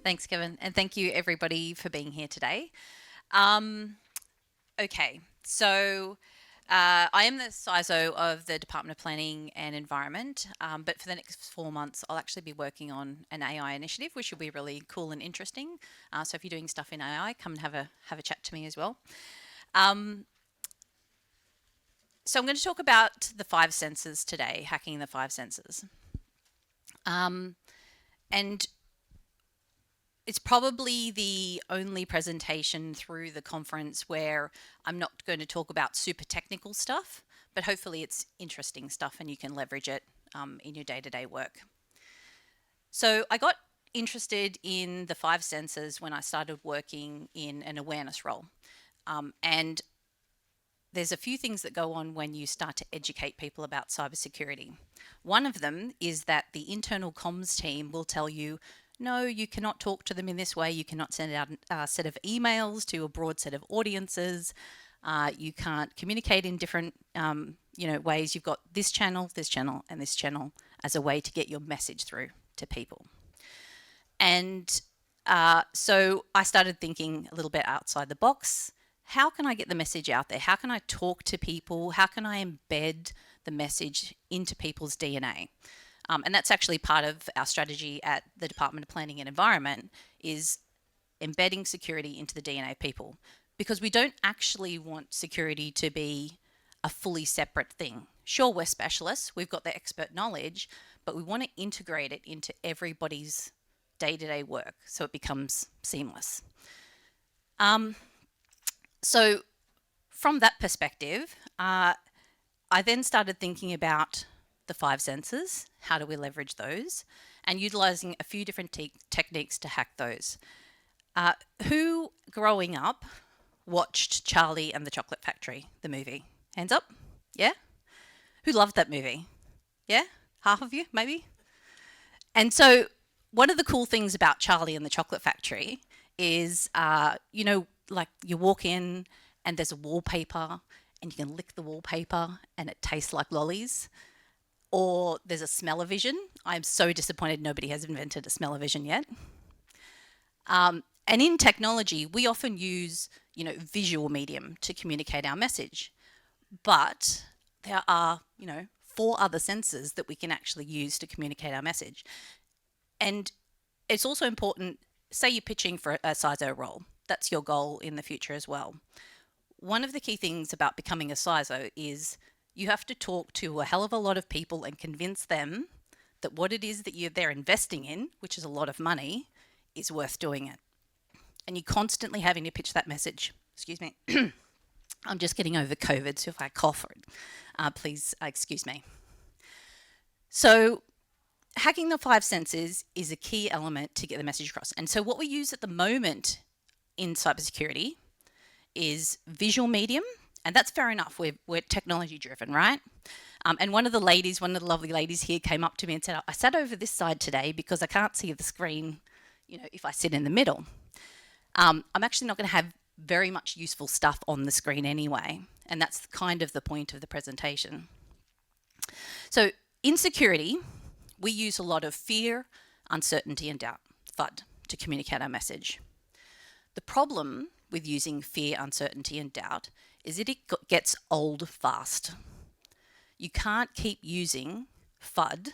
Thanks, Kevin, and thank you everybody for being here today. Um, okay, so I am the CISO of the Department of Planning and Environment, but for the next 4 months, I'll actually be working on an AI initiative, which will be really cool and interesting. So if you're doing stuff in AI, come and have a chat to me as well. Um, so I'm going to talk about the five senses today, hacking the five senses. And it's probably the only presentation through the conference where I'm not going to talk about super technical stuff, but hopefully it's interesting stuff and you can leverage it in your day-to-day work. So I got interested in the five senses when I started working in an awareness role. And there's a few things that go on when you start to educate people about cybersecurity. One of them is that the internal comms team will tell you, no, you cannot talk to them in this way. You cannot send out a set of emails to a broad set of audiences. You can't communicate in different ways. You've got this channel, and this channel as a way to get your message through to people. And so I started thinking a little bit outside the box. How can I get the message out there? How can I talk to people? How can I embed the message into people's DNA? And that's actually part of our strategy at the Department of Planning and Environment, is embedding security into the DNA of people, because we don't actually want security to be a fully separate thing. Sure, we're specialists, we've got the expert knowledge, but we want to integrate it into everybody's day-to-day work so it becomes seamless. So from that perspective, I then started thinking about the five senses. How do we leverage those? And utilizing a few different techniques to hack those. Who growing up watched Charlie and the Chocolate Factory, the movie? Hands up? Yeah? Who loved that movie? Yeah? Half of you, maybe? And so one of the cool things about Charlie and the Chocolate Factory is, like you walk in and there's a wallpaper and you can lick the wallpaper and it tastes like lollies. Or there's a smell-o-vision. I'm so disappointed nobody has invented a smell-o-vision yet. And in technology, we often use, visual medium to communicate our message. But there are, 4 other senses that we can actually use to communicate our message. And it's also important, say you're pitching for a CISO role. That's your goal in the future as well. One of the key things about becoming a CISO is you have to talk to a hell of a lot of people and convince them that what it is that they're investing in, which is a lot of money, is worth doing it. And you're constantly having to pitch that message. Excuse me. I'm just getting over COVID, so if I cough, please excuse me. So hacking the five senses is a key element to get the message across. And so what we use at the moment in cybersecurity is visual medium, and that's fair enough. We're technology driven, right? And one of the lovely ladies here came up to me and said, I sat over this side today because I can't see the screen, if I sit in the middle. I'm actually not going to have very much useful stuff on the screen anyway, and that's kind of the point of the presentation. So in security, we use a lot of fear, uncertainty, and doubt, FUD, to communicate our message. The problem with using fear, uncertainty, and doubt is that it gets old fast. You can't keep using FUD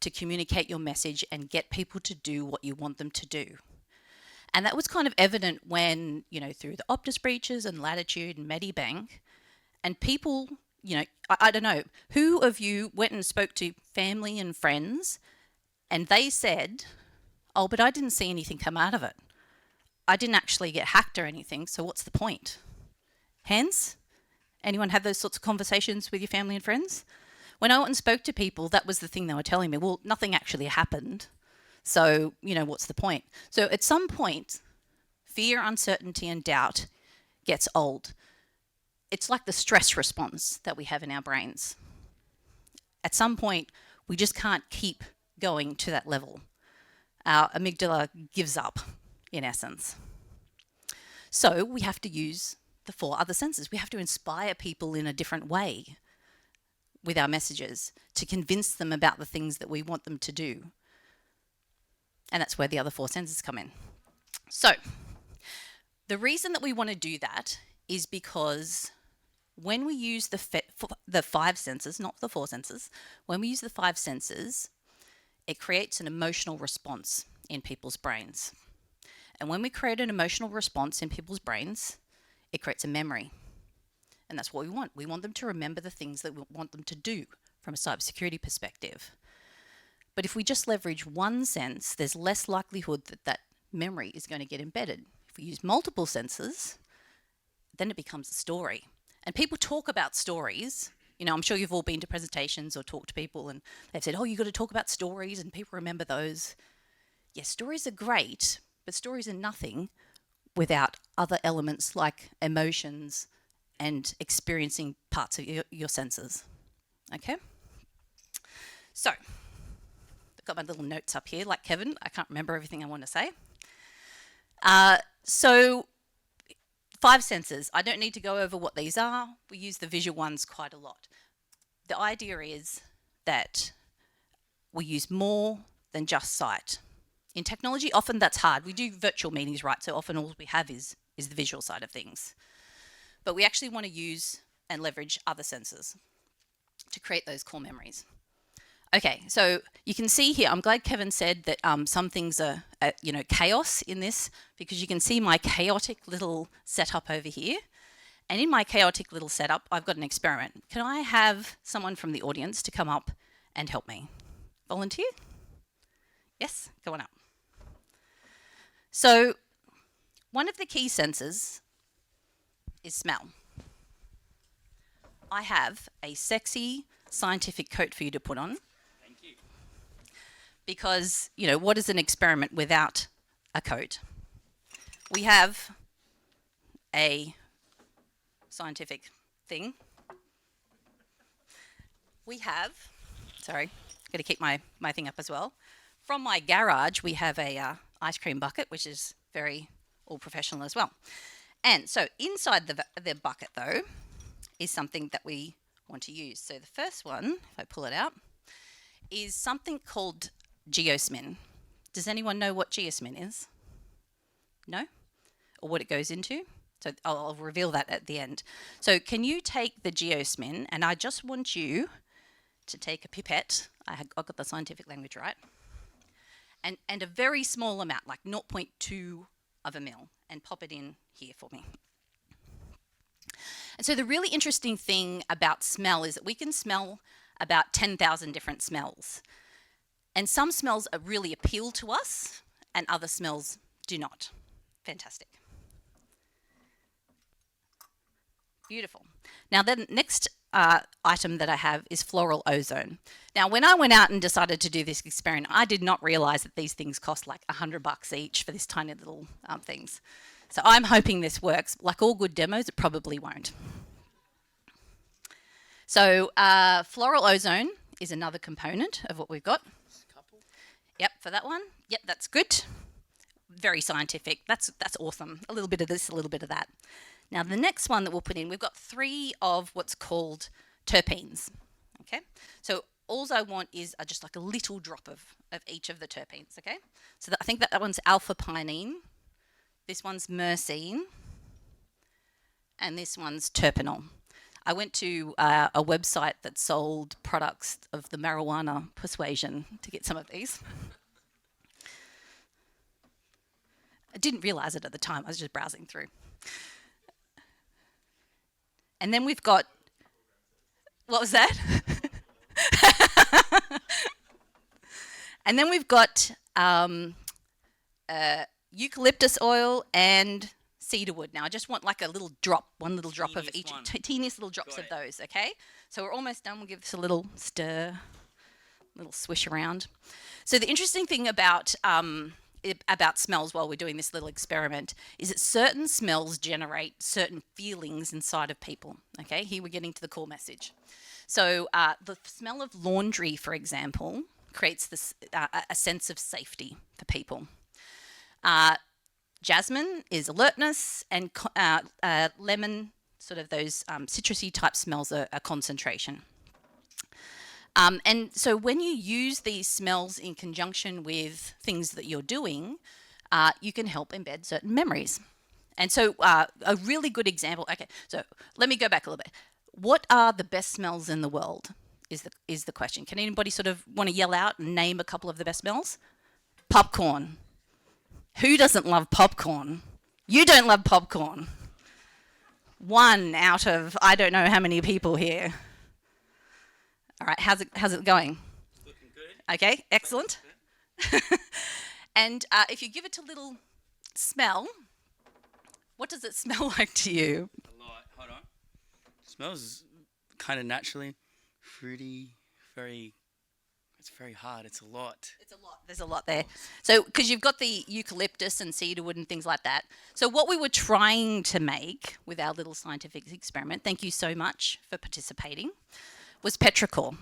to communicate your message and get people to do what you want them to do. And that was kind of evident when, through the Optus breaches and Latitude and Medibank, and people, I don't know, who of you went and spoke to family and friends and they said, oh, but I didn't see anything come out of it. I didn't actually get hacked or anything, so what's the point? Hands? Anyone have those sorts of conversations with your family and friends? When I went and spoke to people, that was the thing they were telling me. Well, nothing actually happened. So, what's the point? So at some point, fear, uncertainty, and doubt gets old. It's like the stress response that we have in our brains. At some point, we just can't keep going to that level. Our amygdala gives up, in essence. So we have to use the 4 other senses. We have to inspire people in a different way with our messages to convince them about the things that we want them to do. And that's where the other 4 senses come in. So the reason that we want to do that is because when we use the 5 senses, not the 4 senses, when we use the 5 senses, it creates an emotional response in people's brains. And when we create an emotional response in people's brains, it creates a memory. And that's what we want. We want them to remember the things that we want them to do from a cybersecurity perspective. But if we just leverage one sense, there's less likelihood that that memory is going to get embedded. If we use multiple senses, then it becomes a story. And people talk about stories. You know, I'm sure you've all been to presentations or talked to people and they've said, oh, you've got to talk about stories and people remember those. Yes, stories are great, but stories are nothing without other elements like emotions and experiencing parts of your senses. Okay? So, I've got my little notes up here, like Kevin. I can't remember everything I want to say. So, 5 senses. I don't need to go over what these are. We use the visual ones quite a lot. The idea is that we use more than just sight. In technology, often that's hard. We do virtual meetings, right? So often all we have is the visual side of things. But we actually want to use and leverage other senses to create those core memories. Okay, so you can see here, I'm glad Kevin said that some things are, chaos in this, because you can see my chaotic little setup over here. And in my chaotic little setup, I've got an experiment. Can I have someone from the audience to come up and help me? Volunteer? Yes, go on up. So, one of the key senses is smell. I have a sexy scientific coat for you to put on. Thank you. Because, what is an experiment without a coat? We have a scientific thing. We have, sorry, got to keep my thing up as well. From my garage, we have a ice cream bucket, which is very all professional as well. And so inside the bucket, though, is something that we want to use. So the first one, if I pull it out, is something called geosmin. Does anyone know what geosmin is? No? Or what it goes into? So I'll reveal that at the end. So can you take the geosmin, and I just want you to take a pipette, I got the scientific language right, and a very small amount, like 0.2 of a mil, and pop it in here for me. And so the really interesting thing about smell is that we can smell about 10,000 different smells. And some smells really appeal to us, and other smells do not. Fantastic. Beautiful. Now the next item that I have is floral ozone. Now when I went out and decided to do this experiment, I did not realize that these things cost like $100 each for this tiny little things. So I'm hoping this works. Like all good demos, it probably won't. So floral ozone is another component of what we've got. Yep, for that one. Yep, that's good. Very scientific. That's awesome. A little bit of this, a little bit of that. Now the next one that we'll put in, we've got 3 of what's called terpenes. Okay, so all I want is just like a little drop of each of the terpenes. Okay, so I think that one's alpha pinene, this one's myrcene, and this one's terpenol. I went to a website that sold products of the marijuana persuasion to get some of these. I didn't realize it at the time. I was just browsing through. And then we've got, what was that? And then we've got eucalyptus oil and cedarwood. Now I just want like a little drop, one little drop of each, teeniest little drops of those, okay? So we're almost done. We'll give this a little stir, little swish around. So the interesting thing about smells while we're doing this little experiment is that certain smells generate certain feelings inside of people. Okay, here we're getting to the core message. So the smell of laundry, for example, creates this a sense of safety for people. Jasmine is alertness, and lemon, sort of those citrusy type smells, are concentration. And so when you use these smells in conjunction with things that you're doing, you can help embed certain memories. And so a really good example, okay, so let me go back a little bit. What are the best smells in the world is the question. Can anybody sort of want to yell out and name a couple of the best smells? Popcorn. Who doesn't love popcorn? You don't love popcorn. 1 out of I don't know how many people here. All right, how's it going? Looking good. Okay, excellent. And if you give it a little smell, what does it smell like to you? A lot. Hold on. Smells kind of naturally fruity, it's very hard. It's a lot. It's a lot. There's a lot there. So, because you've got the eucalyptus and cedarwood and things like that. So, what we were trying to make with our little scientific experiment, thank you so much for participating, was petrichor.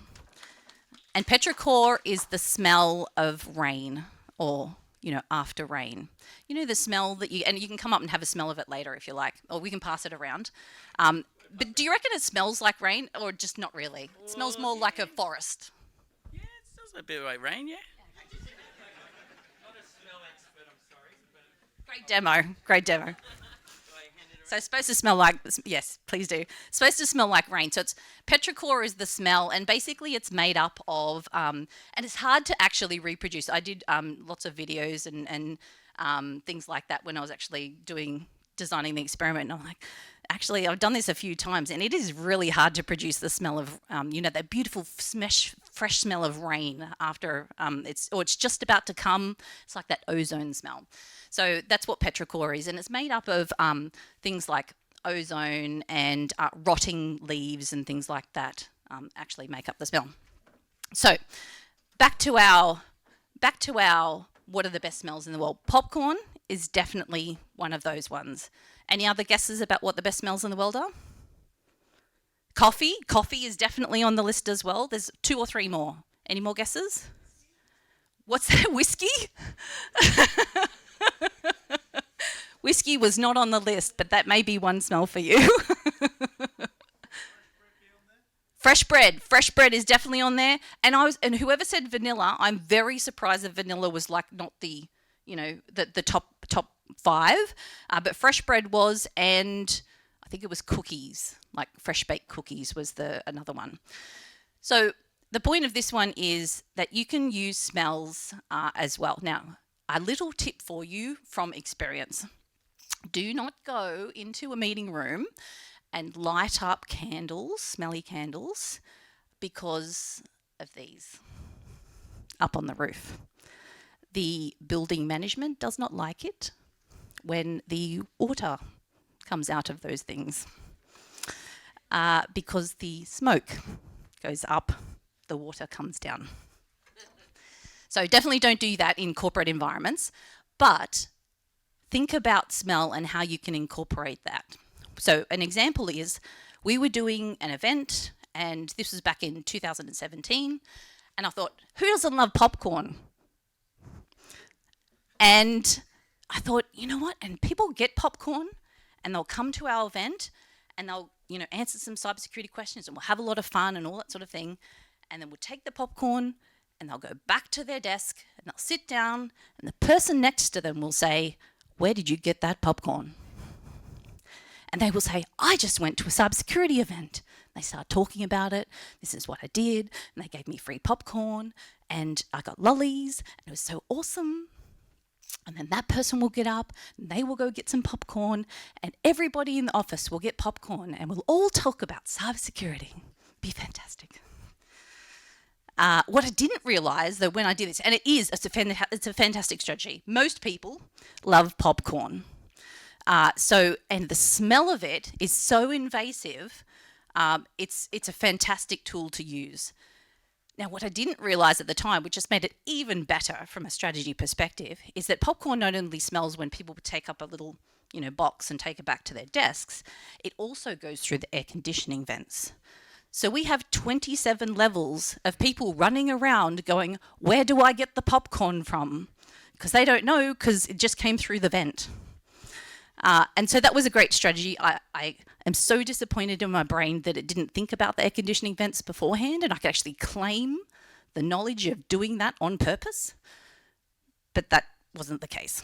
And petrichor is the smell of rain, or, after rain. The smell that and you can come up and have a smell of it later if you like, or we can pass it around. But do you reckon it smells like rain, or just not really? It smells more like a forest. Yeah, it smells a bit like rain, yeah. Not a smell expert, I'm sorry. But Great demo. So it's supposed to smell like, yes, please do. It's supposed to smell like rain. So petrichor is the smell, and basically it's made up of, and it's hard to actually reproduce. I did lots of videos and things like that when I was actually designing the experiment, and I'm like, actually, I've done this a few times, and it is really hard to produce the smell of, that beautiful fresh smell of rain after it's just about to come. It's like that ozone smell. So that's what petrichor is, and it's made up of things like ozone and rotting leaves and things like that actually make up the smell. So back to our what are the best smells in the world? Popcorn is definitely one of those ones. Any other guesses about what the best smells in the world are? Coffee. Coffee is definitely on the list as well. There's 2 or 3 more. Any more guesses? What's that? Whiskey? Whiskey was not on the list, but that may be one smell for you. Fresh bread. Fresh bread is definitely on there. And whoever said vanilla, I'm very surprised that vanilla was like not the top 5, but fresh bread was, and I think it was cookies, like fresh baked cookies was another one. So the point of this one is that you can use smells as well. Now, a little tip for you from experience. Do not go into a meeting room and light up candles, smelly candles, because of these up on the roof. The building management does not like it when the water comes out of those things because the smoke goes up, the water comes down. So definitely don't do that in corporate environments, but think about smell and how you can incorporate that. So an example is we were doing an event, and this was back in 2017, and I thought, who doesn't love popcorn? And I thought, you know what? And people get popcorn and they'll come to our event and they'll, answer some cybersecurity questions, and we'll have a lot of fun and all that sort of thing. And then we'll take the popcorn and they'll go back to their desk and they'll sit down, and the person next to them will say, where did you get that popcorn? And they will say, I just went to a cybersecurity event. They start talking about it. This is what I did. And they gave me free popcorn and I got lollies and it was so awesome. And then that person will get up and they will go get some popcorn, and everybody in the office will get popcorn, and we'll all talk about cybersecurity. Be fantastic. What I didn't realise, though, when I did this, and it's a fantastic strategy. Most people love popcorn. And the smell of it is so invasive, it's a fantastic tool to use. Now, what I didn't realise at the time, which just made it even better from a strategy perspective, is that popcorn not only smells when people take up a little, box and take it back to their desks, it also goes through the air conditioning vents. So we have 27 levels of people running around going, where do I get the popcorn from? Because they don't know, because it just came through the vent. And so that was a great strategy. I am so disappointed in my brain that it didn't think about the air conditioning vents beforehand, and I could actually claim the knowledge of doing that on purpose. But that wasn't the case.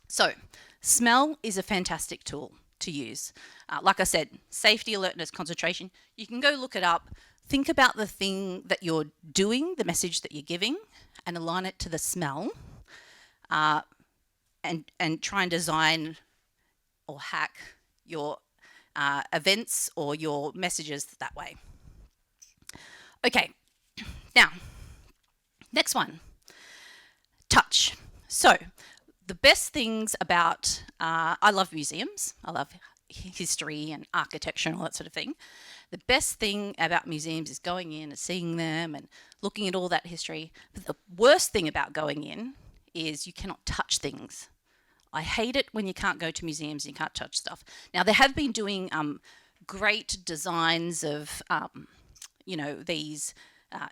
So, smell is a fantastic tool to use. Like I said, safety, alertness, concentration. You can go look it up. Think about the thing that you're doing, the message that you're giving, and align it to the smell. And try and design or hack your events or your messages that way. Okay, now, next one, touch. So, the best things about, I love museums, I love history and architecture and all that sort of thing. The best thing about museums is going in and seeing them and looking at all that history. But the worst thing about going in is you cannot touch things. I hate it when you can't go to museums and you can't touch stuff. Now, they have been doing great designs of, these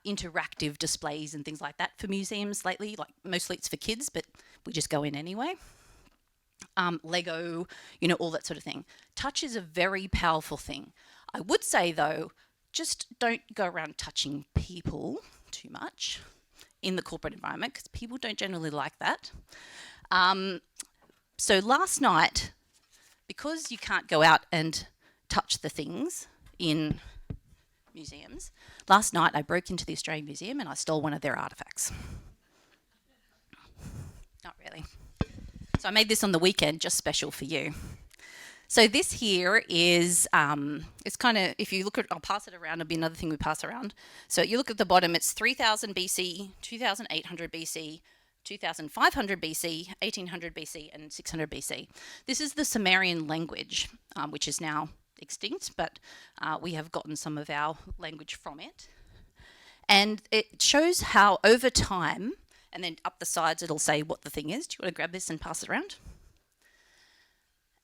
interactive displays and things like that for museums lately. Like, mostly it's for kids, but we just go in anyway. Lego, all that sort of thing. Touch is a very powerful thing. I would say, though, just don't go around touching people too much in the corporate environment, because people don't generally like that. So last night, because you can't go out and touch the things in museums, last night I broke into the Australian Museum and I stole one of their artefacts. Not really. So I made this on the weekend just special for you. So this here is, it's kind of, if you look at, I'll pass it around, it'll be another thing we pass around. So you look at the bottom, it's 3000 BC, 2800 BC, 2500 BC, 1800 BC, and 600 BC. This is the Sumerian language, which is now extinct, but we have gotten some of our language from it. And it shows how over time, and then up the sides it'll say what the thing is. Do you want to grab this and pass it around?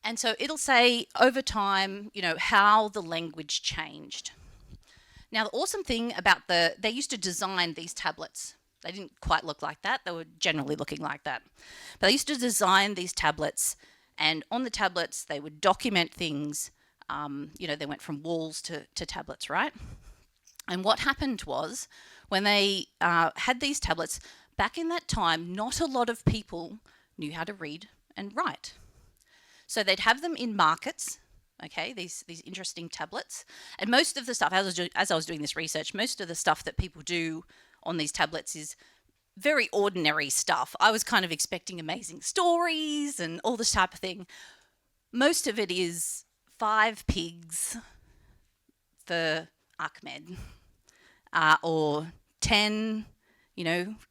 And so it'll say over time, how the language changed. Now, the awesome thing about they used to design these tablets. They didn't quite look like that. They were generally looking like that. But they used to design these tablets, and on the tablets, they would document things. They went from walls to tablets, right? And what happened was, when they had these tablets, back in that time, not a lot of people knew how to read and write. So they'd have them in markets, okay, these interesting tablets. And most of the stuff, as I was doing this research, most of the stuff that people do on these tablets is very ordinary stuff. I was kind of expecting amazing stories and all this type of thing. Most of it is 5 pigs for Ahmed, or 10,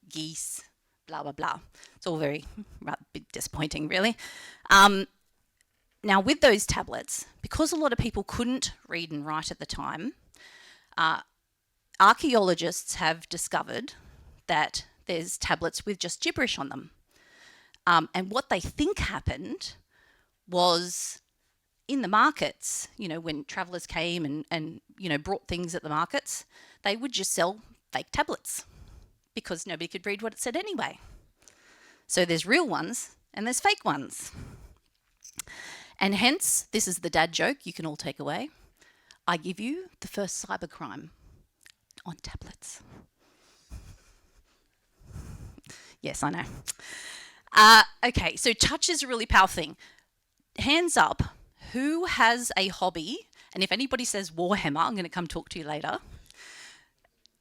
geese, blah, blah, blah. It's all very rather bit disappointing, really. Now, with those tablets, because a lot of people couldn't read and write at the time, archaeologists have discovered that there's tablets with just gibberish on them. And what they think happened was, in the markets, when travellers came and brought things at the markets, they would just sell fake tablets because nobody could read what it said anyway. So there's real ones and there's fake ones. And hence, this is the dad joke you can all take away. I give you the first cybercrime on tablets. Yes, I know. Okay, so touch is a really powerful thing. Hands up, who has a hobby? And if anybody says Warhammer, I'm going to come talk to you later.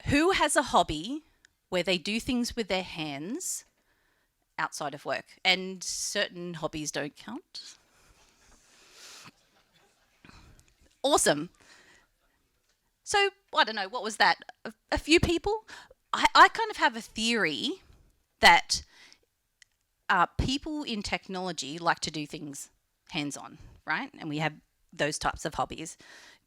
Who has a hobby where they do things with their hands outside of work? And certain hobbies don't count. Awesome. So, I don't know, what was that? A few people? I kind of have a theory that people in technology like to do things hands-on, right? And we have those types of hobbies.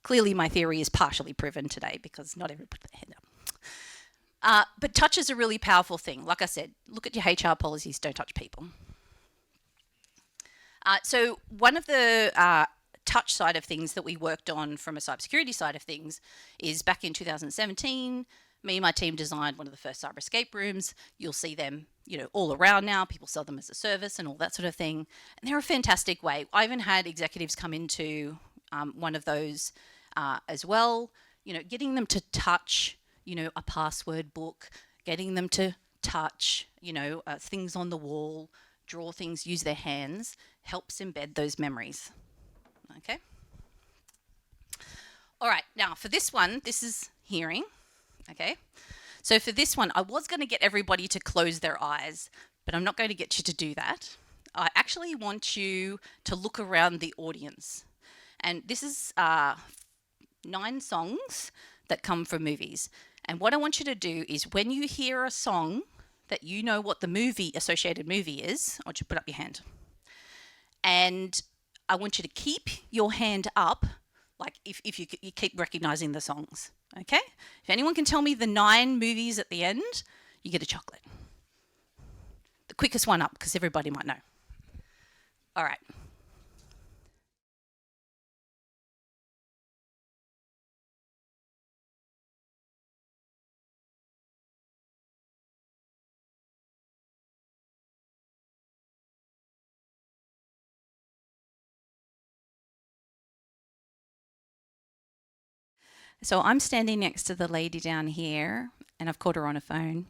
Clearly, my theory is partially proven today because not everybody put their hand up. But touch is a really powerful thing. Like I said, look at your HR policies, don't touch people. So one of the touch side of things that we worked on from a cybersecurity side of things is back in 2017, me and my team designed one of the first cyber escape rooms. You'll see them all around now. People sell them as a service and all that sort of thing. And they're a fantastic way. I even had executives come into one of those as well. Getting them to touch, a password book, getting them to touch, things on the wall, draw things, use their hands, helps embed those memories. Okay. All right. Now for this one, this is hearing. Okay. So for this one, I was going to get everybody to close their eyes, but I'm not going to get you to do that. I actually want you to look around the audience. And this is 9 songs that come from movies. And what I want you to do is when you hear a song that you know what the associated movie is, I want you to put up your hand. And I want you to keep your hand up, like if you keep recognizing the songs. Okay? If anyone can tell me the 9 movies at the end, you get a chocolate. The quickest one up, because everybody might know. All right. So I'm standing next to the lady down here, and I've caught her on a phone,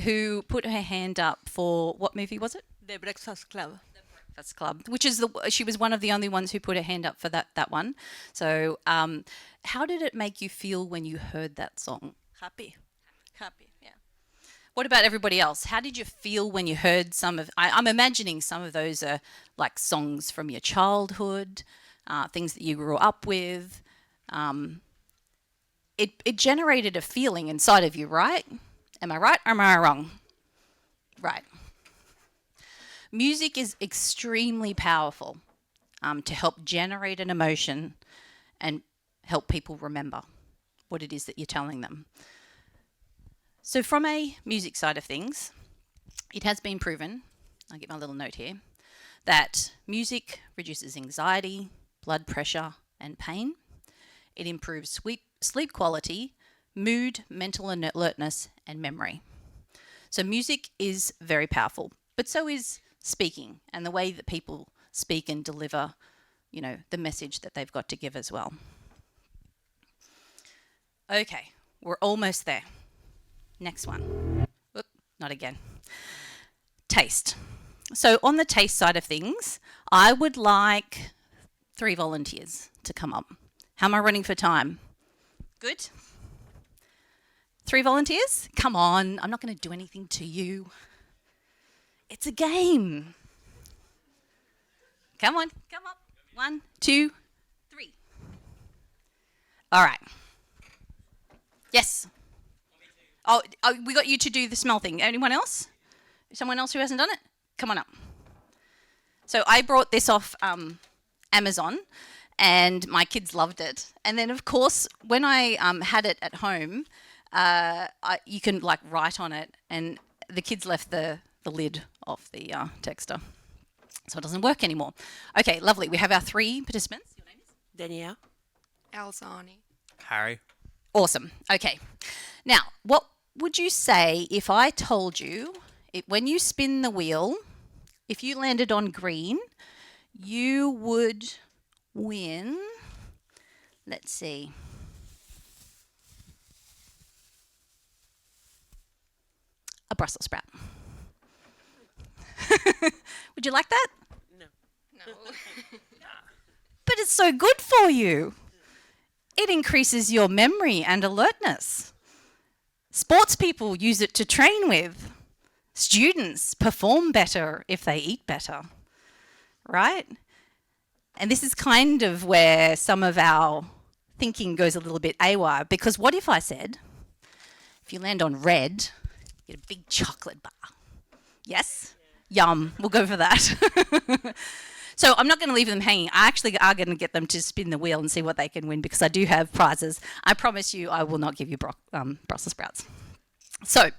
who put her hand up for, what movie was it? The Breakfast Club. Breakfast Club, which is she was one of the only ones who put her hand up for that one. So how did it make you feel when you heard that song? Happy, yeah. What about everybody else? How did you feel when you heard I'm imagining some of those are like songs from your childhood, things that you grew up with. It generated a feeling inside of you, right? Am I right or am I wrong? Right. Music is extremely powerful to help generate an emotion and help people remember what it is that you're telling them. So from a music side of things, it has been proven, I'll get my little note here, that music reduces anxiety, blood pressure and pain. It improves sleep quality, mood, mental alertness, and memory. So music is very powerful, but so is speaking and the way that people speak and deliver, the message that they've got to give as well. Okay, we're almost there. Next one. Oop, not again. Taste. So on the taste side of things, I would like 3 volunteers to come up. How am I running for time? Good? 3 volunteers? Come on, I'm not going to do anything to you. It's a game. Come on, come up. 1, 2, 3. All right. Yes. Oh, we got you to do the smell thing. Anyone else? Someone else who hasn't done it? Come on up. So I brought this off Amazon, and my kids loved it. And then, of course, when I had it at home, you can write on it, and the kids left the lid off the texter, so it doesn't work anymore. Okay, lovely. We have our 3 participants. Your name is? Danielle. Alzani. Harry. Awesome. Okay. Now, what would you say if I told you, when you spin the wheel, if you landed on green, you would win, let's see, a Brussels sprout. Would you like that? No. But it's so good for you. It increases your memory and alertness. Sports people use it to train with. Students perform better if they eat better, right? And this is kind of where some of our thinking goes a little bit AWOL, because what if I said, if you land on red, you get a big chocolate bar. Yes? Yum. We'll go for that. So I'm not going to leave them hanging. I actually are going to get them to spin the wheel and see what they can win, because I do have prizes. I promise you I will not give you Brussels sprouts. So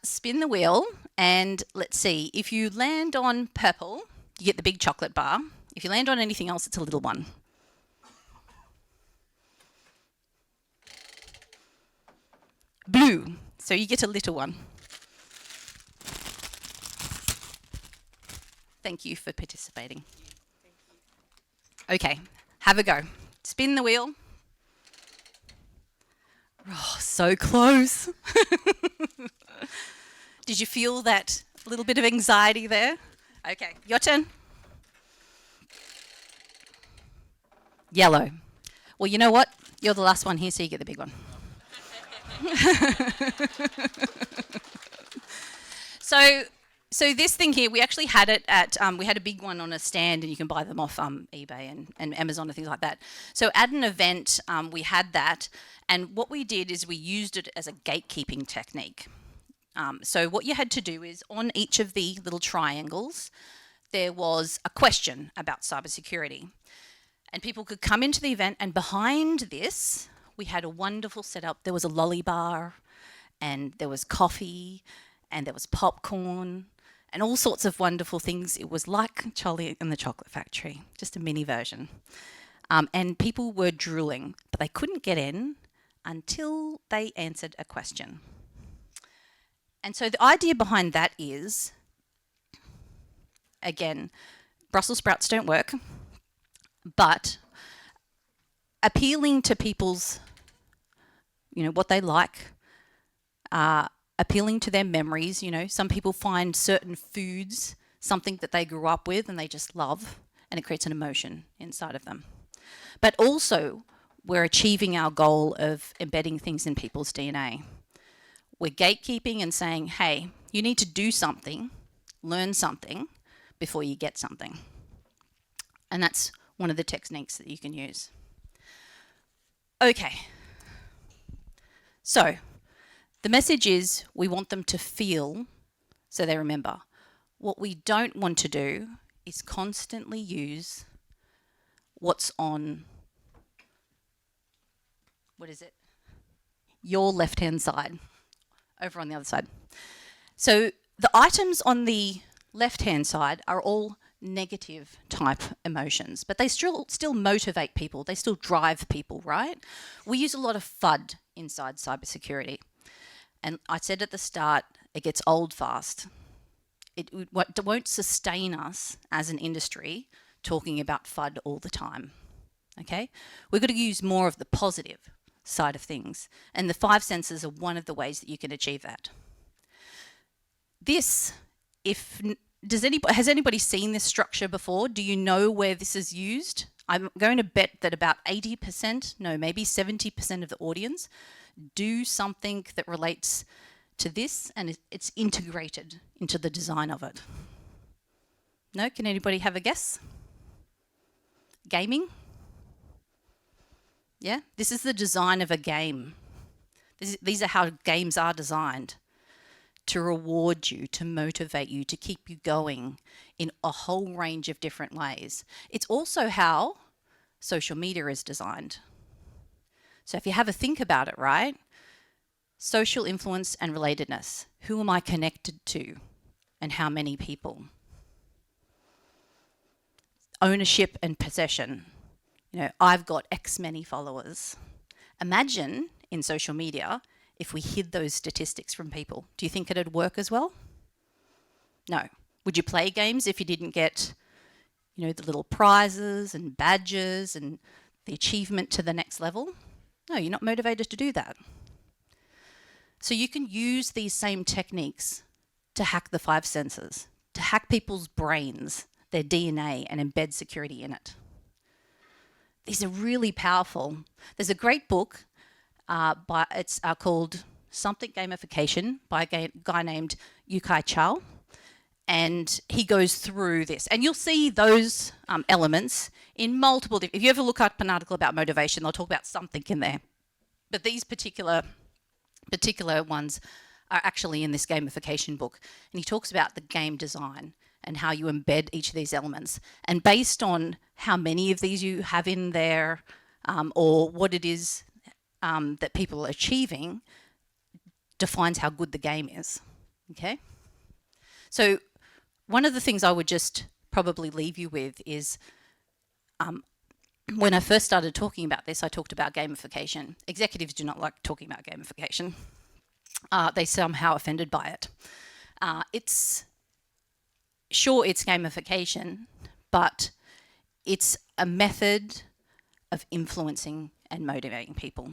spin the wheel, and let's see. If you land on purple, you get the big chocolate bar. If you land on anything else, it's a little one. Blue. So you get a little one. Thank you for participating. Okay, have a go. Spin the wheel. Oh, so close. Did you feel that little bit of anxiety there? Okay, your turn. Yellow. Well, you know what? You're the last one here, so you get the big one. So this thing here, we actually had it at, we had a big one on a stand, and you can buy them off eBay and Amazon and things like that. So at an event, we had that, and what we did is we used it as a gatekeeping technique. So what you had to do is on each of the little triangles, there was a question about cybersecurity. And people could come into the event, and behind this, we had a wonderful setup. There was a lolly bar, and there was coffee, and there was popcorn, and all sorts of wonderful things. It was like Charlie and the Chocolate Factory, just a mini version. And people were drooling, but they couldn't get in until they answered a question. And so the idea behind that is, again, Brussels sprouts don't work, but appealing to people's, what they like, appealing to their memories. Some people find certain foods something that they grew up with and they just love, and it creates an emotion inside of them. But also, we're achieving our goal of embedding things in people's DNA. We're gatekeeping and saying, hey, you need to do something, learn something before you get something. And that's one of the techniques that you can use. Okay. So, the message is we want them to feel so they remember. What we don't want to do is constantly use what's on, your left-hand side, over on the other side. So the items on the left-hand side are all negative type emotions, but they still motivate people. They still drive people, right? We use a lot of FUD inside cybersecurity. And I said at the start, it gets old fast. It won't sustain us as an industry talking about FUD all the time, okay? We've got to use more of the positive side of things. And the 5 senses are one of the ways that you can achieve that. This, has anybody seen this structure before? Do you know where this is used? I'm going to bet that about 80%, no, maybe 70% of the audience do something that relates to this, and it's integrated into the design of it. No? Can anybody have a guess? Gaming? Yeah? This is the design of a game. These are how games are designed. To reward you, to motivate you, to keep you going in a whole range of different ways. It's also how social media is designed. So if you have a think about it, right? Social influence and relatedness. Who am I connected to and how many people? Ownership and possession. I've got X many followers. Imagine in social media if we hid those statistics from people. Do you think it'd work as well? No. Would you play games if you didn't get, the little prizes and badges and the achievement to the next level? No, you're not motivated to do that. So you can use these same techniques to hack the 5 senses, to hack people's brains, their DNA, and embed security in it. These are really powerful. There's a great book, it's called Something Gamification by a guy named Yukai Chao. And he goes through this. And you'll see those elements in multiple... If you ever look up an article about motivation, they'll talk about something in there. But these particular ones are actually in this gamification book. And he talks about the game design and how you embed each of these elements. And based on how many of these you have in there or what it is that people are achieving defines how good the game is, okay? So one of the things I would just probably leave you with is when I first started talking about this, I talked about gamification. Executives do not like talking about gamification. They're somehow offended by it. It's sure, it's gamification, but it's a method of influencing and motivating people.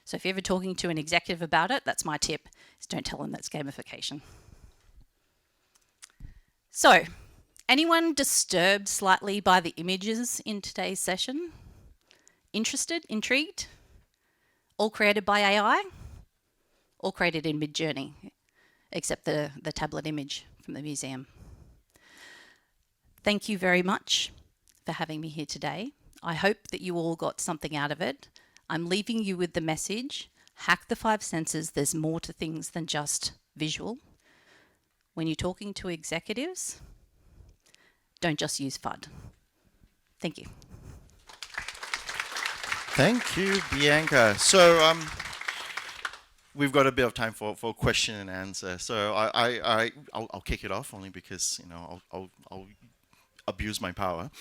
So if you're ever talking to an executive about it, that's my tip, is don't tell them that's gamification. So, anyone disturbed slightly by the images in today's session? Interested? Intrigued? All created by AI? All created in Midjourney, except the tablet image from the museum. Thank you very much for having me here today. I hope that you all got something out of it. I'm leaving you with the message, hack the 5 senses. There's more to things than just visual. When you're talking to executives, don't just use FUD. Thank you. Thank you, Bianca. So we've got a bit of time for question and answer. So I'll kick it off only because I'll abuse my power.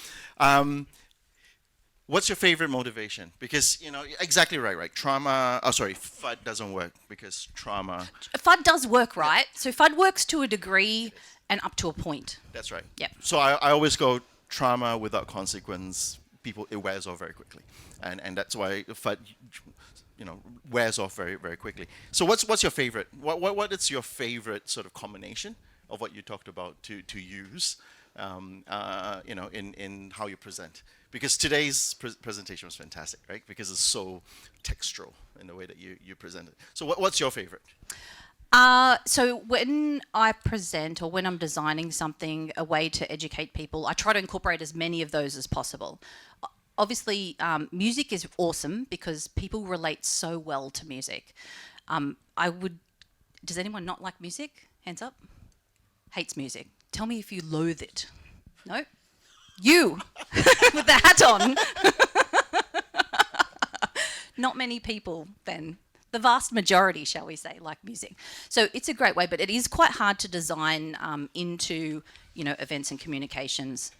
What's your favorite motivation? Because exactly right. Trauma. Oh, sorry, FUD doesn't work because trauma. FUD does work, right? So FUD works to a degree and up to a point. That's right. Yep. So I always go trauma without consequence. It wears off very quickly, and that's why FUD, wears off very very quickly. So what's your favorite? What is your favorite sort of combination of what you talked about to use, in how you present? Because today's presentation was fantastic, right? Because it's so textural in the way that you present it. So what's your favorite? So when I present or when I'm designing something, a way to educate people, I try to incorporate as many of those as possible. Obviously, music is awesome because people relate so well to music. Does anyone not like music? Hands up. Hates music. Tell me if you loathe it. No? You, with the hat on. Not many people then. The vast majority, shall we say, like music. So it's a great way, but it is quite hard to design into, events and communications.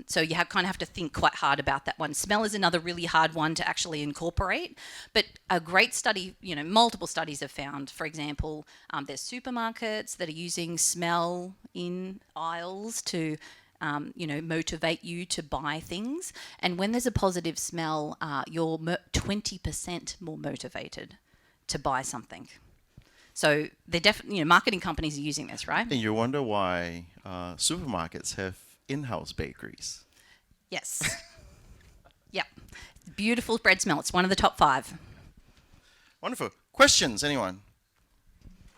So you kind of have to think quite hard about that one. Smell is another really hard one to actually incorporate. But a great study, multiple studies have found, for example, there's supermarkets that are using smell in aisles to motivate you to buy things. And when there's a positive smell, you're 20% more motivated to buy something. So they're definitely, marketing companies are using this, right? And you wonder why supermarkets have in-house bakeries. Yes. Yep. Beautiful bread smell. It's one of the top 5. Wonderful. Questions, anyone?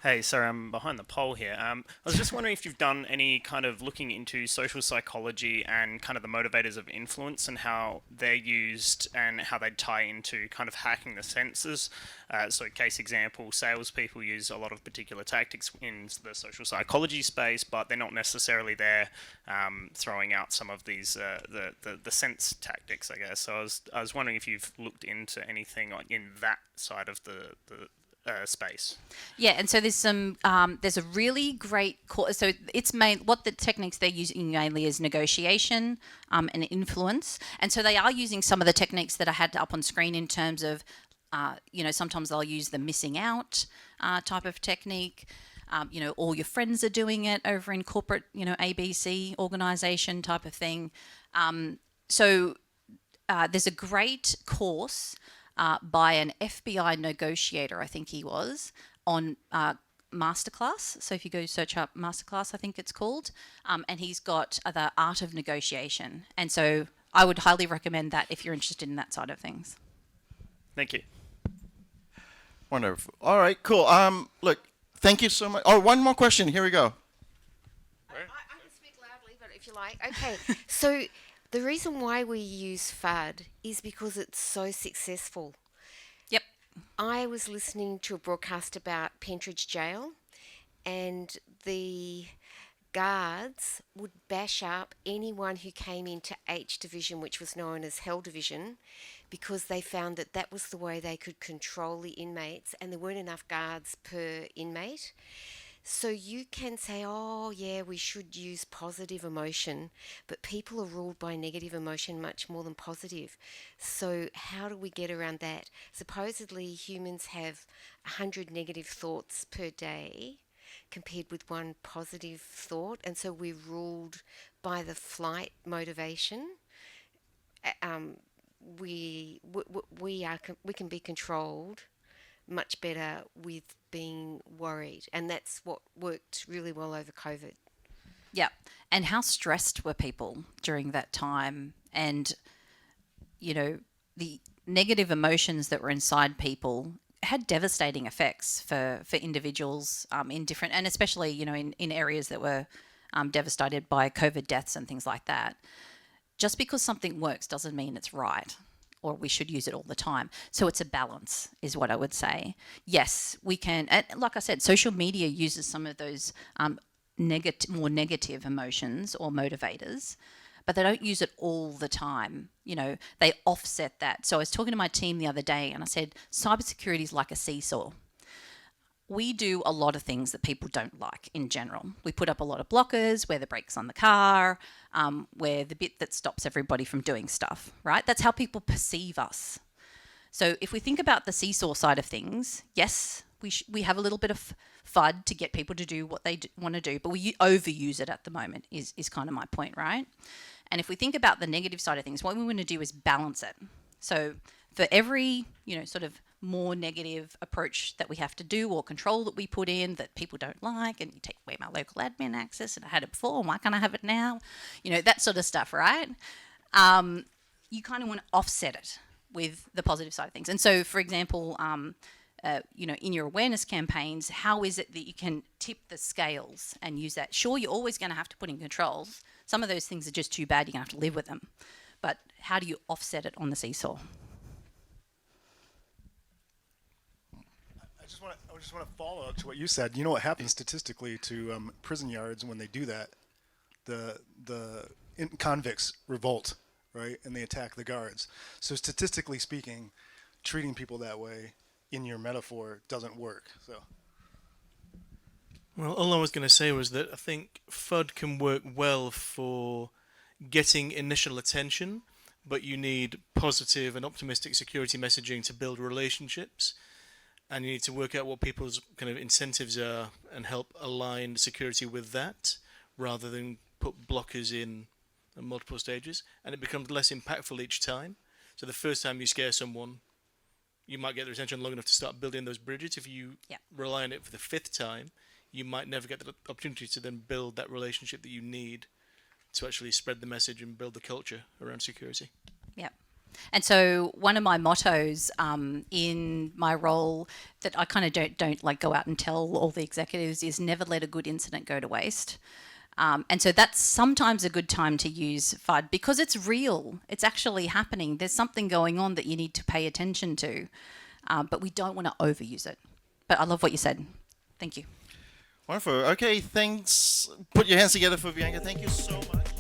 Hey, sorry, I'm behind the poll here. I was just wondering if you've done any kind of looking into social psychology and kind of the motivators of influence and how they're used and how they tie into kind of hacking the senses. So case example, salespeople use a lot of particular tactics in the social psychology space, but they're not necessarily there throwing out some of these the sense tactics, I guess. So I was wondering if you've looked into anything in that side of the space. Yeah, and so there's a really great course. So it's what the techniques they're using mainly is negotiation and influence. And so they are using some of the techniques that I had up on screen in terms of, sometimes they'll use the missing out type of technique. All your friends are doing it over in corporate, ABC organization type of thing. So there's a great course by an FBI negotiator, I think he was, on Masterclass. So if you go search up Masterclass, I think it's called, and he's got the art of negotiation. And so I would highly recommend that if you're interested in that side of things. Thank you. Wonderful. All right, cool. Look, thank you so much. Oh, one more question. Here we go. I can speak loudly, but if you like. Okay, so the reason why we use FUD is because it's so successful. Yep. I was listening to a broadcast about Pentridge Jail, and the guards would bash up anyone who came into H Division, which was known as Hell Division, because they found that that was the way they could control the inmates, and there weren't enough guards per inmate. So you can say, oh yeah, we should use positive emotion, but people are ruled by negative emotion much more than positive. So how do we get around that? Supposedly humans have 100 negative thoughts per day compared with one positive thought, and so we're ruled by the flight motivation. We can be controlled much better with being worried, and that's what worked really well over COVID. Yeah. And how stressed were people during that time? And, you know, the negative emotions that were inside people had devastating effects for individuals in different, and especially, you know, in areas that were devastated by COVID deaths and things like that. Just because something works doesn't mean it's right or we should use it all the time. So it's a balance, is what I would say. Yes, we can, and like I said, social media uses some of those more negative emotions or motivators, but they don't use it all the time. You know, they offset that. So I was talking to my team the other day and I said, cybersecurity is like a seesaw. We do a lot of things that people don't like in general. We put up a lot of blockers, we're the brakes on the car, we're the bit that stops everybody from doing stuff, right? That's how people perceive us. So if we think about the seesaw side of things, yes, we have a little bit of FUD to get people to do what they want to do, but we overuse it at the moment is kind of my point, right? And if we think about the negative side of things, what we want to do is balance it. So for every, you know, sort of more negative approach that we have to do or control that we put in that people don't like, and you take away my local admin access and I had it before, and why can't I have it now? You know, that sort of stuff, right? You kind of want to offset it with the positive side of things. And so, for example, you know, in your awareness campaigns, how is it that you can tip the scales and use that? Sure, you're always going to have to put in controls. Some of those things are just too bad, you're going to have to live with them. But how do you offset it on the seesaw? I just want to follow up to what you said. You know what happens statistically to prison yards when they do that? The convicts revolt, right, and they attack the guards. So statistically speaking, treating people that way in your metaphor doesn't work. So. Well, all I was going to say was that I think FUD can work well for getting initial attention, but you need positive and optimistic security messaging to build relationships. And you need to work out what people's kind of incentives are and help align security with that, rather than put blockers in at multiple stages. And it becomes less impactful each time. So the first time you scare someone, you might get their attention long enough to start building those bridges. If you rely on it for the fifth time, you might never get the opportunity to then build that relationship that you need to actually spread the message and build the culture around security. Yeah. And so one of my mottos in my role that I kind of don't like go out and tell all the executives is never let a good incident go to waste. And so that's sometimes a good time to use FUD because it's real. It's actually happening. There's something going on that you need to pay attention to, but we don't want to overuse it. But I love what you said. Thank you. Wonderful. Okay, thanks. Put your hands together for Bianca. Thank you so much.